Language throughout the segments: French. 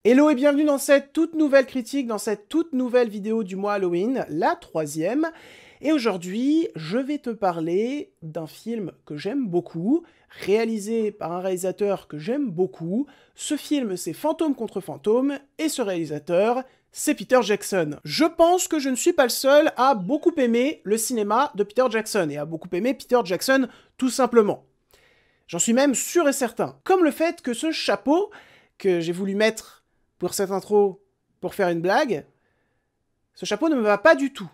Hello et bienvenue dans cette toute nouvelle critique, dans cette toute nouvelle vidéo du mois Halloween, la 3e. Et aujourd'hui, je vais te parler d'un film que j'aime beaucoup, réalisé par un réalisateur que j'aime beaucoup. Ce film, c'est Fantôme contre Fantôme, et ce réalisateur, c'est Peter Jackson. Je pense que je ne suis pas le seul à beaucoup aimer le cinéma de Peter Jackson, et à beaucoup aimer Peter Jackson tout simplement. J'en suis même sûr et certain. Comme le fait que ce chapeau, que j'ai voulu mettre pour cette intro, pour faire une blague, ce chapeau ne me va pas du tout.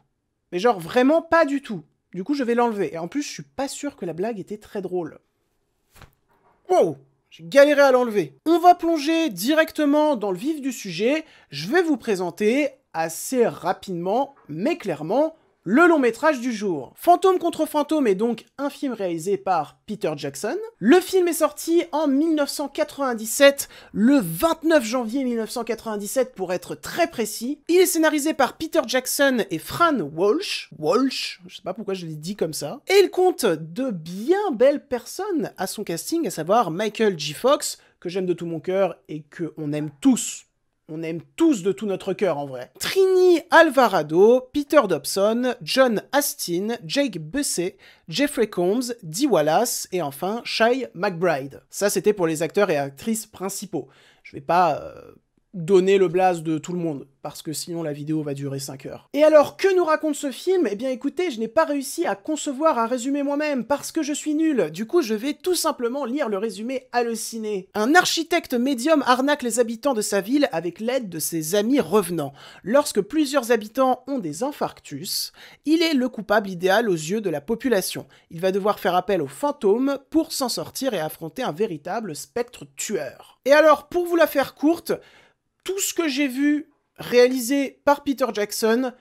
Mais genre vraiment pas du tout. Du coup, je vais l'enlever. Et en plus, je suis pas sûr que la blague était très drôle. Wow! J'ai galéré à l'enlever. On va plonger directement dans le vif du sujet. Je vais vous présenter assez rapidement, mais clairement, le long métrage du jour. Fantôme contre Fantôme est donc un film réalisé par Peter Jackson. Le film est sorti en 1997, le 29 janvier 1997 pour être très précis. Il est scénarisé par Peter Jackson et Fran Walsh. Je sais pas pourquoi je l'ai dit comme ça. Et il compte de bien belles personnes à son casting, à savoir Michael J. Fox, que j'aime de tout mon cœur et que on aime tous. On aime tous de tout notre cœur, en vrai. Trini Alvarado, Peter Dobson, John Astin, Jake Busey, Jeffrey Combs, Dee Wallace, et enfin, Shai McBride. Ça, c'était pour les acteurs et actrices principaux. Je vais pas donner le blaze de tout le monde, parce que sinon la vidéo va durer 5 heures. Et alors, que nous raconte ce film? Eh bien écoutez, je n'ai pas réussi à concevoir un résumé moi-même, parce que je suis nul. Du coup, je vais tout simplement lire le résumé halluciné. Un architecte médium arnaque les habitants de sa ville avec l'aide de ses amis revenants. Lorsque plusieurs habitants ont des infarctus, il est le coupable idéal aux yeux de la population. Il va devoir faire appel aux fantômes pour s'en sortir et affronter un véritable spectre tueur. Et alors, pour vous la faire courte, tout ce que j'ai vu réalisé par Peter Jackson,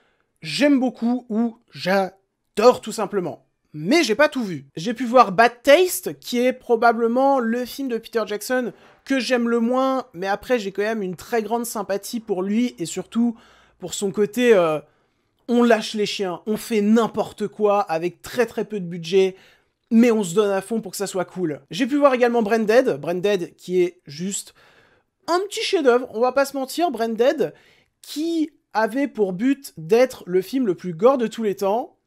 j'aime beaucoup ou j'adore tout simplement. Mais j'ai pas tout vu. J'ai pu voir Bad Taste, qui est probablement le film de Peter Jackson que j'aime le moins, mais après j'ai quand même une très grande sympathie pour lui et surtout pour son côté on lâche les chiens, on fait n'importe quoi avec très très peu de budget, mais on se donne à fond pour que ça soit cool. J'ai pu voir également Branded qui est juste un petit chef-d'œuvre, on va pas se mentir, Branded, qui avait pour but d'être le film le plus gore de tous les temps.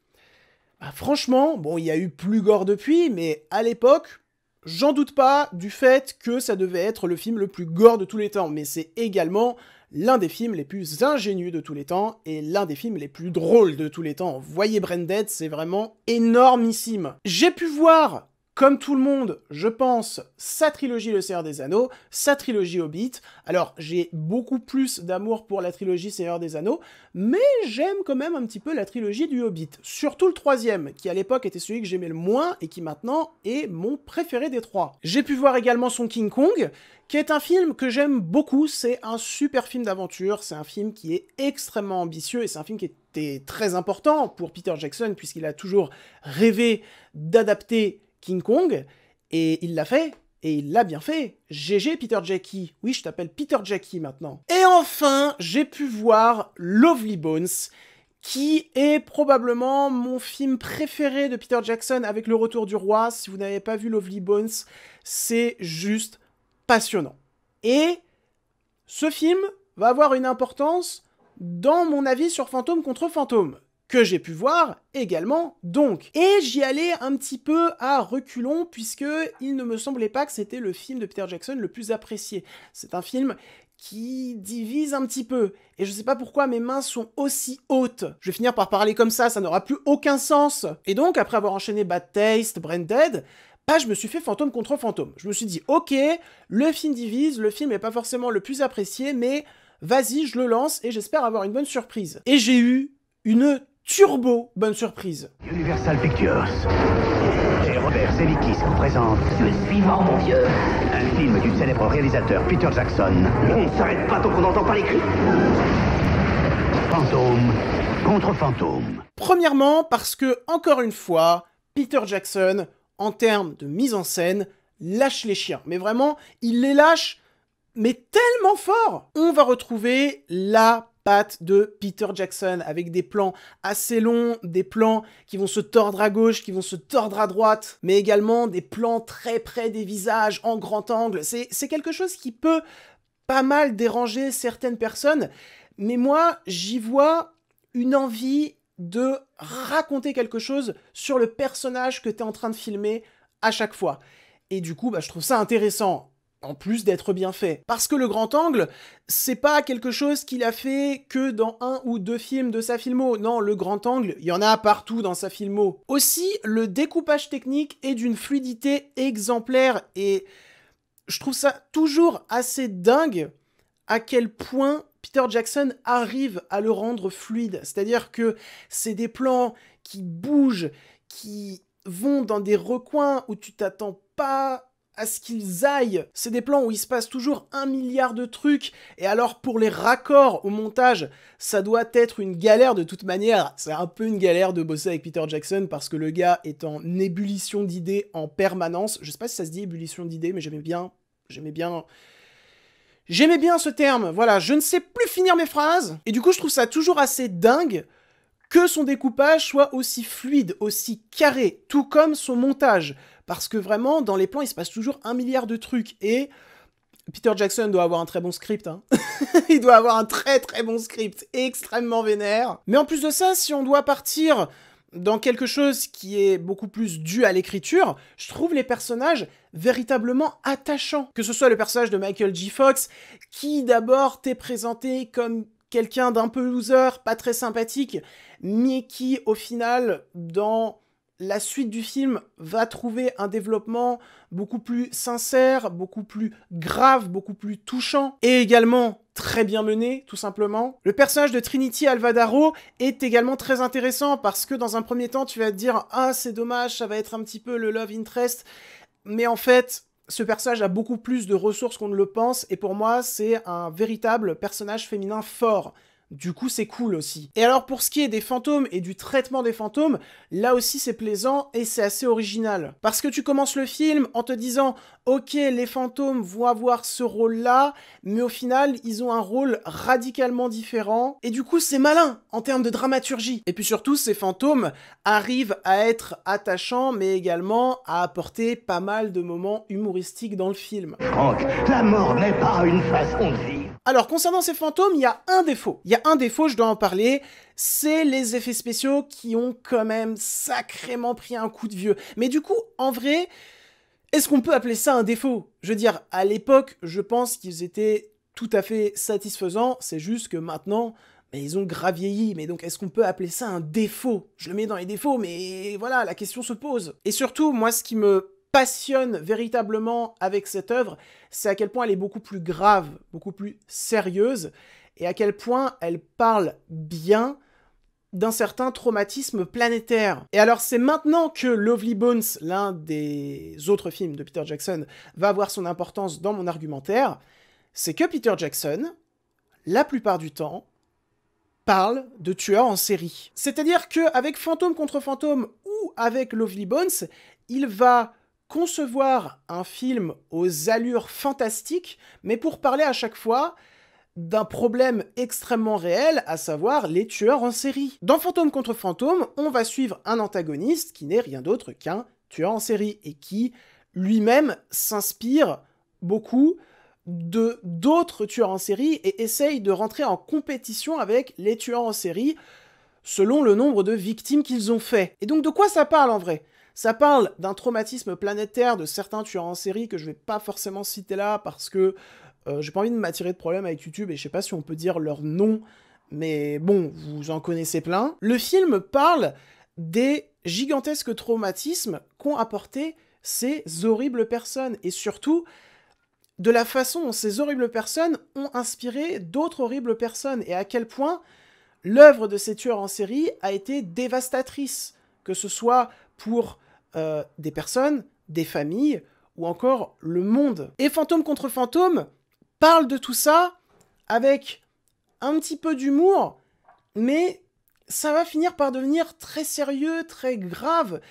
Bah, franchement, bon, il y a eu plus gore depuis, mais à l'époque, j'en doute pas du fait que ça devait être le film le plus gore de tous les temps, mais c'est également l'un des films les plus ingénieux de tous les temps, et l'un des films les plus drôles de tous les temps. Voyez Branded, c'est vraiment énormissime. J'ai pu voir, comme tout le monde, je pense, sa trilogie Le Seigneur des Anneaux, sa trilogie Hobbit. Alors, j'ai beaucoup plus d'amour pour la trilogie Seigneur des Anneaux, mais j'aime quand même un petit peu la trilogie du Hobbit. Surtout le troisième, qui à l'époque était celui que j'aimais le moins, et qui maintenant est mon préféré des trois. J'ai pu voir également son King Kong, qui est un film que j'aime beaucoup. C'est un super film d'aventure, c'est un film qui est extrêmement ambitieux, et c'est un film qui était très important pour Peter Jackson, puisqu'il a toujours rêvé d'adapter King Kong, et il l'a fait, et il l'a bien fait. GG Peter Jackie. Oui, je t'appelle Peter Jackie maintenant. Et enfin, j'ai pu voir Lovely Bones, qui est probablement mon film préféré de Peter Jackson avec Le Retour du Roi. Si vous n'avez pas vu Lovely Bones, c'est juste passionnant. Et ce film va avoir une importance dans mon avis sur Fantôme contre Fantôme, que j'ai pu voir également donc. Et j'y allais un petit peu à reculons, puisque il ne me semblait pas que c'était le film de Peter Jackson le plus apprécié. C'est un film qui divise un petit peu, et je sais pas pourquoi mes mains sont aussi hautes. Je vais finir par parler comme ça n'aura plus aucun sens. Et donc, après avoir enchaîné Bad Taste, Branded, bah, je me suis fait Fantôme contre Fantôme. Je me suis dit, ok, le film divise, le film est pas forcément le plus apprécié, mais vas-y, je le lance, et j'espère avoir une bonne surprise. Et j'ai eu une turbo bonne surprise. Universal Pictures et Robert Zemeckis vous présente Je suis mort, mon vieux. un film du célèbre réalisateur Peter Jackson. On ne s'arrête pas tant qu'on n'entend pas les cris. Fantôme contre Fantôme. Premièrement, parce que, encore une fois, Peter Jackson, en termes de mise en scène, lâche les chiens. Mais vraiment, il les lâche, mais tellement fort. On va retrouver la patte de Peter Jackson, avec des plans assez longs, des plans qui vont se tordre à gauche, qui vont se tordre à droite, mais également des plans très près des visages, en grand angle. C'est quelque chose qui peut pas mal déranger certaines personnes, mais moi, j'y vois une envie de raconter quelque chose sur le personnage que tu es en train de filmer à chaque fois. Et du coup, je trouve ça intéressant, en plus d'être bien fait. Parce que le grand angle, c'est pas quelque chose qu'il a fait que dans 1 ou 2 films de sa filmo. Non, le grand angle, il y en a partout dans sa filmo. Aussi, le découpage technique est d'une fluidité exemplaire, et je trouve ça toujours assez dingue à quel point Peter Jackson arrive à le rendre fluide. C'est-à-dire que c'est des plans qui bougent, qui vont dans des recoins où tu t'attends pas à ce qu'ils aillent. C'est des plans où il se passe toujours 1 milliard de trucs, et alors pour les raccords au montage, ça doit être une galère de toute manière. C'est un peu une galère de bosser avec Peter Jackson, parce que le gars est en ébullition d'idées en permanence. Je sais pas si ça se dit ébullition d'idées, mais j'aimais bien ce terme, voilà, je ne sais plus finir mes phrases, et du coup je trouve ça toujours assez dingue que son découpage soit aussi fluide, aussi carré, tout comme son montage, parce que vraiment, dans les plans, il se passe toujours 1 milliard de trucs, et Peter Jackson doit avoir un très bon script, hein. Il doit avoir un très très bon script, extrêmement vénère. Mais en plus de ça, si on doit partir dans quelque chose qui est beaucoup plus dû à l'écriture, je trouve les personnages véritablement attachants. Que ce soit le personnage de Michael J. Fox, qui d'abord t'est présenté comme quelqu'un d'un peu loser, pas très sympathique, mais qui, au final, dans la suite du film, va trouver un développement beaucoup plus sincère, beaucoup plus grave, beaucoup plus touchant, et également très bien mené, tout simplement. Le personnage de Trinity Alvadaro est également très intéressant, parce que dans un premier temps, tu vas te dire « Ah, c'est dommage, ça va être un petit peu le love interest », mais en fait, ce personnage a beaucoup plus de ressources qu'on ne le pense, et pour moi, c'est un véritable personnage féminin fort. Du coup, c'est cool aussi. Et alors, pour ce qui est des fantômes et du traitement des fantômes, là aussi, c'est plaisant et c'est assez original. Parce que tu commences le film en te disant « Ok, les fantômes vont avoir ce rôle-là, mais au final, ils ont un rôle radicalement différent. » Et du coup, c'est malin en termes de dramaturgie. Et puis surtout, ces fantômes arrivent à être attachants, mais également à apporter pas mal de moments humoristiques dans le film. Franck, la mort n'est pas une façon de vivre. Alors, concernant ces fantômes, il y a un défaut. Il y a un défaut, je dois en parler, c'est les effets spéciaux qui ont quand même sacrément pris un coup de vieux. Mais du coup, en vrai, est-ce qu'on peut appeler ça un défaut? Je veux dire, à l'époque, je pense qu'ils étaient tout à fait satisfaisants, c'est juste que maintenant, ils ont grave vieilli, mais donc est-ce qu'on peut appeler ça un défaut? Je le mets dans les défauts, mais voilà, la question se pose. Et surtout, moi, ce qui me passionne véritablement avec cette œuvre, c'est à quel point elle est beaucoup plus grave, beaucoup plus sérieuse, et à quel point elle parle bien d'un certain traumatisme planétaire. Et alors c'est maintenant que Lovely Bones, l'un des autres films de Peter Jackson, va avoir son importance dans mon argumentaire, c'est que Peter Jackson, la plupart du temps, parle de tueurs en série. C'est-à-dire qu'avec Fantôme contre Fantôme ou avec Lovely Bones, il va concevoir un film aux allures fantastiques, mais pour parler à chaque fois d'un problème extrêmement réel, à savoir les tueurs en série. Dans Fantôme contre Fantôme, on va suivre un antagoniste qui n'est rien d'autre qu'un tueur en série, et qui lui-même s'inspire beaucoup de d'autres tueurs en série et essaye de rentrer en compétition avec les tueurs en série selon le nombre de victimes qu'ils ont fait. Et donc de quoi ça parle en vrai ? Ça parle d'un traumatisme planétaire de certains tueurs en série que je vais pas forcément citer là parce que j'ai pas envie de m'attirer de problème avec YouTube et je sais pas si on peut dire leur nom, mais bon, vous en connaissez plein. Le film parle des gigantesques traumatismes qu'ont apporté ces horribles personnes, et surtout de la façon dont ces horribles personnes ont inspiré d'autres horribles personnes, et à quel point l'œuvre de ces tueurs en série a été dévastatrice, que ce soit pour des personnes, des familles, ou encore le monde. Et Fantôme contre Fantôme parle de tout ça avec un petit peu d'humour, mais ça va finir par devenir très sérieux, très grave,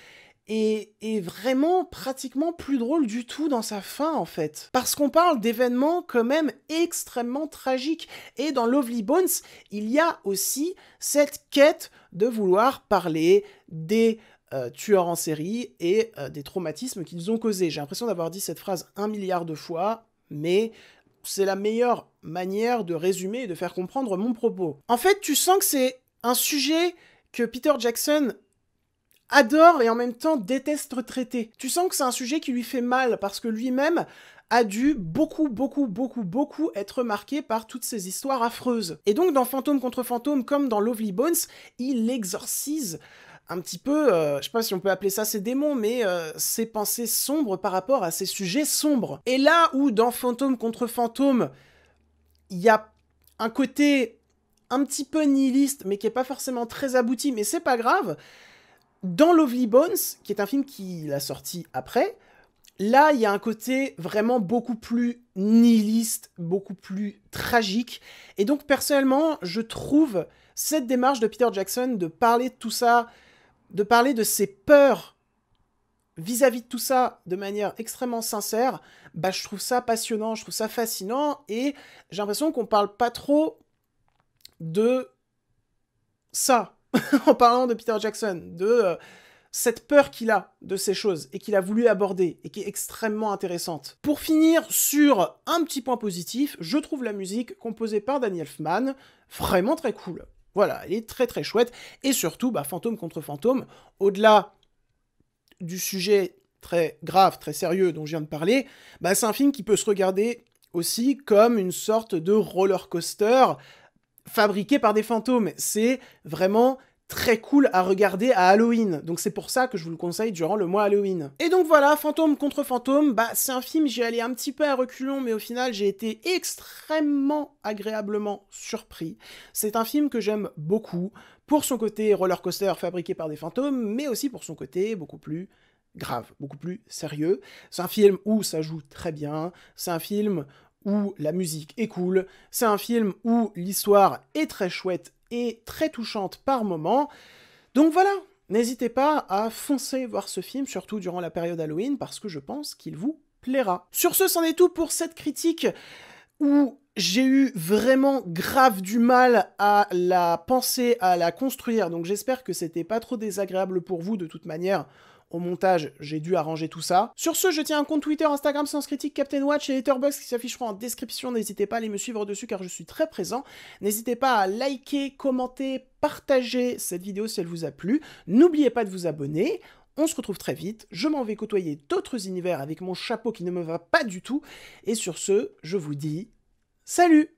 et vraiment pratiquement plus drôle du tout dans sa fin, en fait. Parce qu'on parle d'événements quand même extrêmement tragiques. Et dans Lovely Bones, il y a aussi cette quête de vouloir parler des tueurs en série et des traumatismes qu'ils ont causés. J'ai l'impression d'avoir dit cette phrase 1 milliard de fois, mais c'est la meilleure manière de résumer et de faire comprendre mon propos. En fait, tu sens que c'est un sujet que Peter Jackson adore et en même temps déteste traiter. Tu sens que c'est un sujet qui lui fait mal parce que lui-même a dû beaucoup être marqué par toutes ces histoires affreuses. Et donc dans Fantôme contre Fantôme, comme dans Lovely Bones, il exorcise un petit peu, je sais pas si on peut appeler ça ses démons, mais ses pensées sombres par rapport à ces sujets sombres. Et là où dans Fantôme contre Fantôme, il y a un côté un petit peu nihiliste, mais qui est pas forcément très abouti, mais c'est pas grave, dans Lovely Bones, qui est un film qu'il a sorti après, là, il y a un côté vraiment beaucoup plus nihiliste, beaucoup plus tragique. Et donc, personnellement, je trouve cette démarche de Peter Jackson de parler de tout ça, de parler de ses peurs vis-à-vis de tout ça de manière extrêmement sincère, bah, je trouve ça passionnant, je trouve ça fascinant, et j'ai l'impression qu'on parle pas trop de ça en parlant de Peter Jackson, de cette peur qu'il a de ces choses et qu'il a voulu aborder et qui est extrêmement intéressante. Pour finir sur un petit point positif, je trouve la musique composée par Danny Elfman vraiment très cool. Voilà, elle est très très chouette, et surtout, bah, Fantôme contre Fantôme, au-delà du sujet très grave, très sérieux dont je viens de parler, bah, c'est un film qui peut se regarder aussi comme une sorte de roller coaster fabriqué par des fantômes. C'est vraiment très cool à regarder à Halloween, donc c'est pour ça que je vous le conseille durant le mois Halloween. Et donc voilà, Fantôme contre Fantôme, bah c'est un film, j'y allais un petit peu à reculons, mais au final j'ai été extrêmement agréablement surpris. C'est un film que j'aime beaucoup, pour son côté roller coaster fabriqué par des fantômes, mais aussi pour son côté beaucoup plus grave, beaucoup plus sérieux. C'est un film où ça joue très bien, c'est un film où la musique est cool, c'est un film où l'histoire est très chouette et très touchante par moments. Donc voilà, n'hésitez pas à foncer voir ce film, surtout durant la période Halloween, parce que je pense qu'il vous plaira. Sur ce, c'en est tout pour cette critique où j'ai eu vraiment grave du mal à la penser, à la construire, donc j'espère que c'était pas trop désagréable pour vous de toute manière. Au montage, j'ai dû arranger tout ça. Sur ce, je tiens un compte Twitter, Instagram, Sens Critique, Captain Watch et Letterboxd qui s'afficheront en description. N'hésitez pas à aller me suivre dessus car je suis très présent. N'hésitez pas à liker, commenter, partager cette vidéo si elle vous a plu. N'oubliez pas de vous abonner. On se retrouve très vite. Je m'en vais côtoyer d'autres univers avec mon chapeau qui ne me va pas du tout. Et sur ce, je vous dis salut!